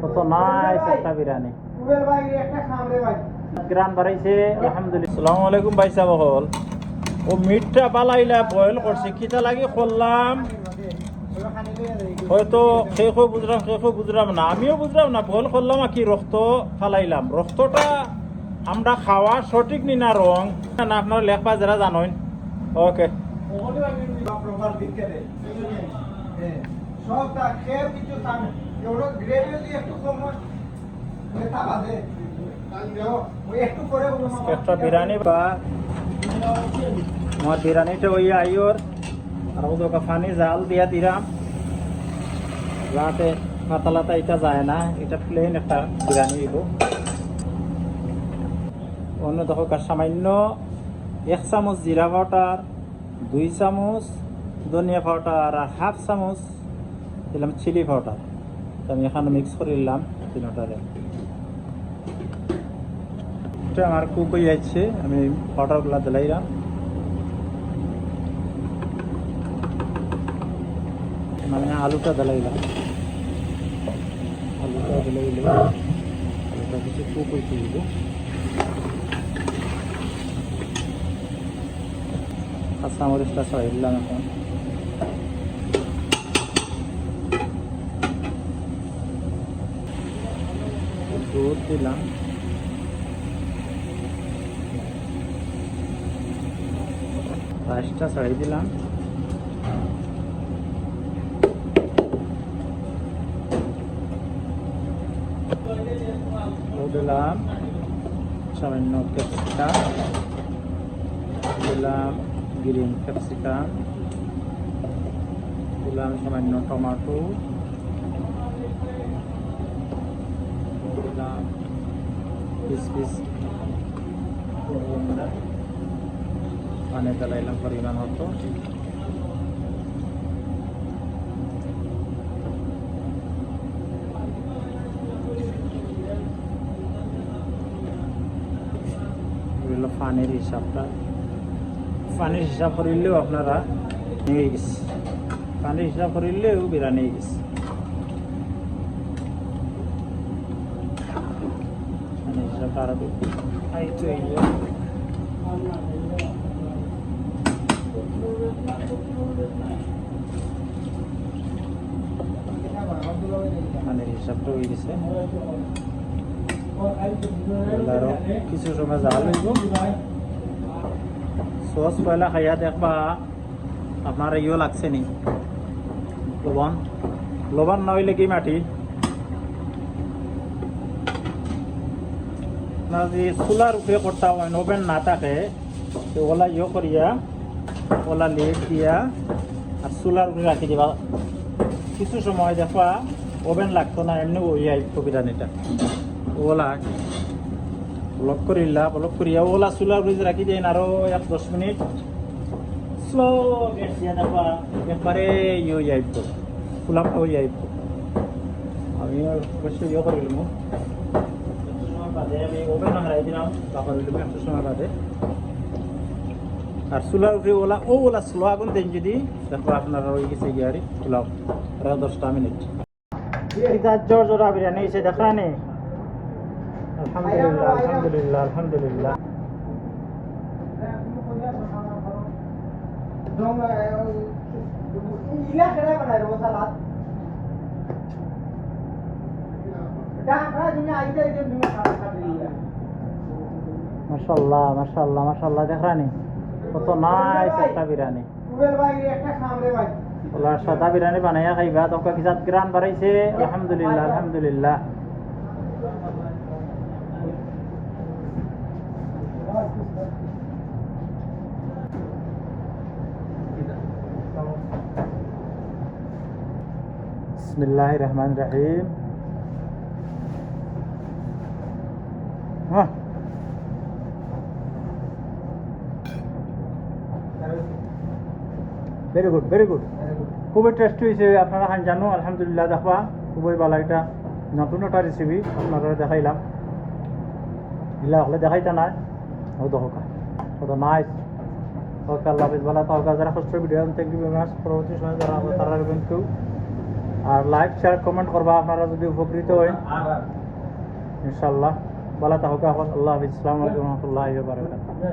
কত নাইস একটা বিরিয়ানি গ্রান বাড়াইছে আলহামদুলিল্লাহ। আসসালামু আলাইকুম ভাই সাহেব হল ও মিটটা বালাইলা বয়েল করছে কিতা লাগি করলাম হয়তো খেয়ে বুঝলাম না, আমিও বুঝলাম না বয়েল করলাম আর কি রক্ত ফালাইলাম। রক্তটা আমরা খাওয়া সঠিক নি না রং না আপনারা লেখবা যারা জানেন। ওকে একটা বিরিয়ানি বা আমার বিরিয়ানিটা ওই আইওর আর ওদোকা পানি জাল দিয়া দিলাম যাতে পাতালাতা এটা যায় না। এটা প্লেন একটা বিরিয়ানি দিব। অন্য দেখো সামান্য 1 চামচ জিরা পাউডার, 2 চামচ ধনিয়া পাউডার আর হাফ চামচ দিলাম চিলি পাউডার। আমি এখানে মিক্স করে নিলাম তিনটারে। এটা আমার কুক হয়ে যাচ্ছে, আমি পাউডারগুলো দিলাইলাম। মানে আলুটা দিলাইলাম, আলুটা দিলাইলে আলুটা কিছু কুক হইতে দিব। কাঁচামরিচটা ছড়াই দিলাম। এখন দুধ দিলাম, রাইসটা ছড়াই দিলাম। দিলাম সামান্য ক্যাপসিকাম, দিলাম গ্রিন ক্যাপসিকাম, দিলাম সামান্য টমেটো, দিলাম পিস পানি দিলাম পরিমাণ মতো। পানির হিসাব করিলেও আপনারা নিয়ে গেছে, পানির হিসাব করিলেও বিরিয়ানি নিয়ে গেছে। পানির হিসাবটা আরো পানির হিসাবটা হয়ে গেছে। আরো কিছু সময় জাল হইব। সস পয়লা খাইয়া দেখবা আপনার ইও লাগছে নি লবণ না হইলে কি মাটি। আপনার যদি চুলার উপরে করতে হয় ওভেন না থাকে তো ওলা ইয়ে করিয়া ওলা লিড দিয়া আর চুলার উপরে রাখি দিবা। কিছু সময় দেখবা ওভেন লাগতো না, এমনি ওই বিরিয়ানিটা ওলা ব্লক করিয়া ওলা চুলার উপরে রাখি দেন আরো 1-10 মিনিট স্লো গ্যাস দিয়া দেখবা একবারে ইয়ে যাইব, ফুলামটা হয়ে যাইব। আমি অবশ্যই ইয়ে করে দিলাম বাদে, আমি ওভেন হারাই দিলাম তারপর দিলাম একটু সময় বাদে। আর চুলার উপরে ওলা স্লো আগুন দেন যদি দেখো আপনারা হয়ে গেছে গিয়ারি পোলাও 10টা মিনিট। জোড়া বিরিয়ানি হয়েছে দেখা নেই। আলহামদুলিল্লাহ আলহামদুলিল্লাহ আলহামদুলিল্লাহ। মাশাআল্লাহ মাশাআল্লাহ মাশাআল্লাহ দেখা নেই কত নাইস একটা বিরিয়ানি। ওলার সাদা বিরিয়ানি বানাইয়া খাইবা তোকে কিসাত গ্রান বাড়াইছে আলহামদুলিল্লাহ আলহামদুলিল্লাহ। বিসমিল্লাহির রহমানির রহিম। ভেরি গুড ভেরি গুড, খুবই টেস্টি হয়েছে। আপনারা খান জানো আলহামদুলিল্লাহ। দেখবা খুবই ভালো, এটা নতুন একটা রেসিপি আপনারা দেখাইলাম। এগুলা হলে দেখাইতা নাই ও দোকা কত নাইস। ওকে আল্লাহ হাফিজ, ভালো থাকা। যারা কষ্ট video thank you very much. পরবর্তী সময় যারা তারা কিন্তু আর লাইক শেয়ার কমেন্ট করবা আপনারা যদি উপকৃত হয় ইনশাআল্লাহ। ভালো থাকুক। আল্লাহ হাফিজ। আসসালামু আলাইকুম ওয়া রাহমাতুল্লাহি ওয়া বারাকাতুহু।